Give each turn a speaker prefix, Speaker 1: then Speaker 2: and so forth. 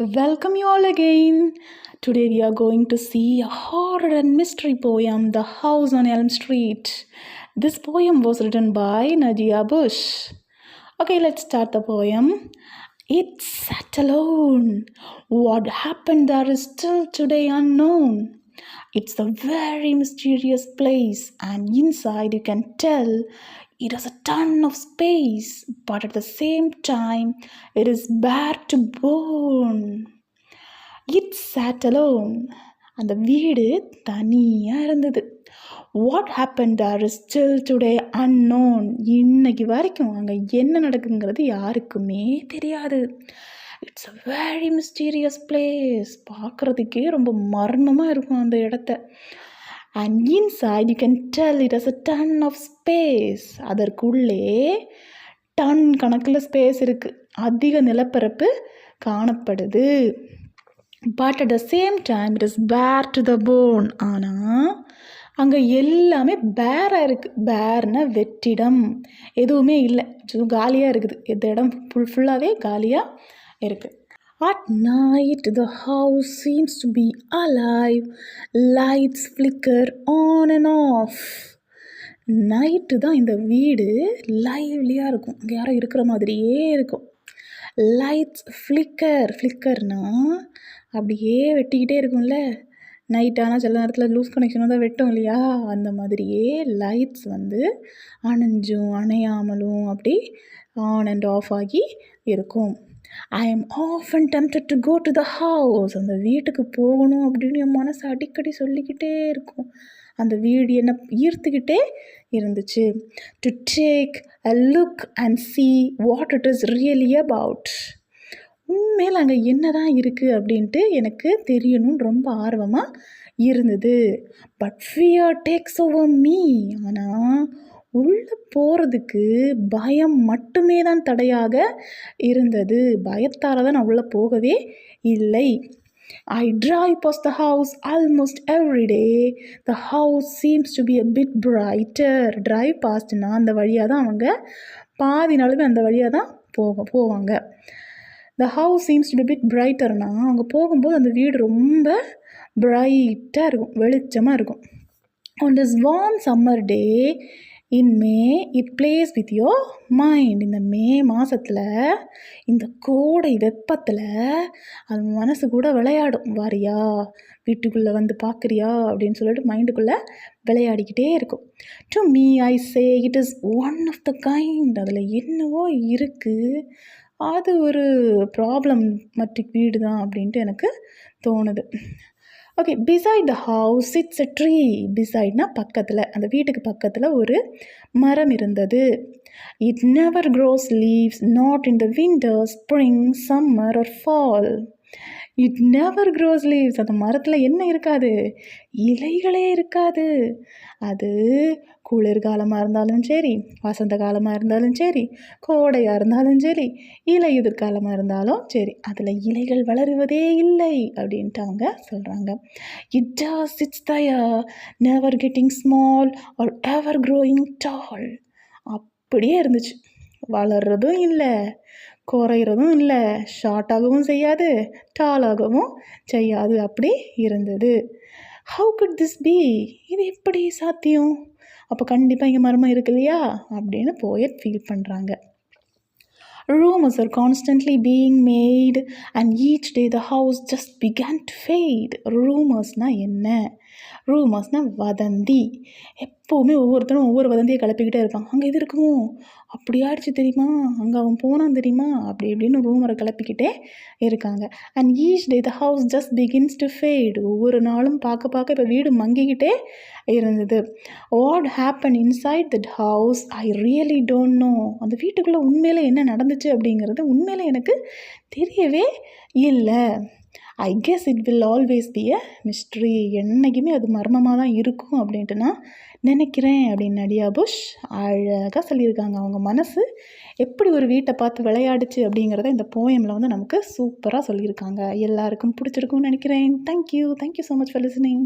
Speaker 1: Welcome you all again. Today we are going to see a horror and mystery poem, The House on Elm Street. This poem was written by Nadia Bush. Okay, let's start the poem. It sat alone. What happened there is still today unknown. It's a very mysterious place, and inside you can tell it has a ton of space, but at the same time, it is bare to bone. It sat alone. அந்த வீடு தனியாக இருந்தது. What happen there is still today unknown. இன்னைக்கு வரைக்கும் அங்கே என்ன நடக்குங்கிறது யாருக்குமே தெரியாது. It's a very mysterious place. பார்க்குறதுக்கே ரொம்ப மர்மமாக இருக்கும் அந்த இடத்த. And inside you can tell it has a ton of space. அதற்குள்ளே டன் கணக்கில் ஸ்பேஸ் இருக்குது. அதிக நிலப்பரப்பு காணப்படுது. But at the same time it is bare to the bone. ஆனால் அங்கே எல்லாமே பேராக இருக்குது. பேர்னா வெற்றிடம், எதுவுமே இல்லை, காலியாக இருக்குது. இந்த இடம் ஃபுல்லாகவே காலியாக இருக்குது. At night the house seems to be alive. Lights flicker on and off. Night தான் இந்த வீடு லைவ்லியாக இருக்கும். அங்கே யாரும் இருக்கிற மாதிரியே இருக்கும். லைட்ஸ் ஃப்ளிக்கர்னா அப்படியே வெட்டிக்கிட்டே இருக்கும்ல. நைட் ஆனால் சில நேரத்தில் லூஸ் கனெக்ஷனாக தான் வெட்டும் இல்லையா, அந்த மாதிரியே லைட்ஸ் அணைஞ்சும் அணையாமலும் அப்படி ஆன் அண்ட் ஆஃப் ஆகி இருக்கும். I am often tempted to go to the house. அந்த வீட்டுக்கு போகணும் அப்படின்னு என் மனசு அடிக்கடி சொல்லிக்கிட்டே இருக்கும். அந்த வீடு என்ன ஈர்த்துக்கிட்டே இருந்துச்சு. To take a look and see what it is really about. உண்மையில் அங்கே என்ன தான் இருக்குது அப்படின்ட்டு எனக்கு தெரியணும்னு ரொம்ப ஆர்வமாக இருந்தது. But fear takes over me. ஆனால் உள்ளே போகிறதுக்கு பயம் மட்டுமே தான் தடையாக இருந்தது. பயத்தால் தான் நான் உள்ளே போகவே இல்லை. I drive past the house almost every day. The house seems to be a bit brighter. Drive pastனா அந்த வழியாக தான் அவங்க பாதி நாளுமே அந்த வழியாக தான் போவாங்க. The house seems to be a bit brighterனா அவங்க போகும்போது அந்த வீடு ரொம்ப பிரைட்டாக இருக்கும், வெளிச்சமாக இருக்கும். On this warm summer day in May, it plays with your mind. இந்த மே மாதத்தில் இந்த கோடை வெப்பத்தில் அது மனசு கூட விளையாடும். வாரியா வீட்டுக்குள்ளே வந்து பார்க்குறியா அப்படின்னு சொல்லிட்டு மைண்டுக்குள்ளே விளையாடிக்கிட்டே இருக்கும். To me I say it is one of the kind. அதில் என்னவோ இருக்குது, அது ஒரு ப்ராப்ளமேட்டிக் வீடு தான் அப்படின்ட்டு எனக்கு தோணுது. Okay, beside the house it's a tree. பிசைட்னா பக்கத்தில், அந்த வீட்டுக்கு பக்கத்தில் ஒரு மரம் இருந்தது. It never grows leaves not in the winter, spring, summer or fall. It never grows leaves. அந்த மரத்தில் என்ன இருக்காது? இலைகளே இருக்காது. அது குளிர்காலமாக இருந்தாலும் சரி, வசந்த காலமாக இருந்தாலும் சரி, கோடையாக இருந்தாலும் சரி, இலையுதிர் காலமாக இருந்தாலும் சரி, அதில் இலைகள் வளருவதே இல்லை அப்படின்ட்டு அவங்க சொல்கிறாங்க. It does it's there never getting small or ever growing tall. அப்படியே இருந்துச்சு. வளர்றதும் இல்லை, குறையிறதும் இல்லை, ஷார்ட்டாகவும் செய்யாது, டாலாகவும் செய்யாது, அப்படி இருந்தது. How could this be? இது எப்படி சாத்தியம்? அப்போ கண்டிப்பாக இங்கே மர்மம் இருக்கு இல்லையா அப்படின்னு போயட் ஃபீல் பண்ணுறாங்க. Rumors are constantly being made and each day the house just began to fade. Rumorsனால் என்ன? ரூமர்ஸ்னால் வதந்தி. எப்போவுமே ஒவ்வொருத்தரும் ஒவ்வொரு வதந்தியை கிளப்பிக்கிட்டே இருப்பாங்க. அங்கே இது இருக்குமோ, அப்படி ஆயிடுச்சு தெரியுமா, அங்கே அவன் போனான் தெரியுமா, அப்படி இப்படின்னு ரூமரை கிளப்பிக்கிட்டே இருக்காங்க. And each day the house just begins to fade. ஒவ்வொரு நாளும் பார்க்க இப்போ வீடு மங்கிக்கிட்டே இருந்தது. What happen inside that house I really don't know. அந்த வீட்டுக்குள்ளே உண்மையில் என்ன நடந்துச்சு அப்படிங்கிறது உண்மையில் எனக்கு தெரியவே இல்லை. I guess it will always be a mystery. என்றைக்குமே அது மர்மமாக தான் இருக்கும் அப்படின்ட்டு நான் நினைக்கிறேன் அப்படின்னு நடியா புஷ் அழகாக சொல்லியிருக்காங்க. அவங்க மனசு எப்படி ஒரு வீட்டை பார்த்து விளையாடுச்சு அப்படிங்கிறத இந்த போயமில் நமக்கு சூப்பராக சொல்லியிருக்காங்க. எல்லாருக்கும் பிடிச்சிருக்கும்னு நினைக்கிறேன். Thank you so much for listening.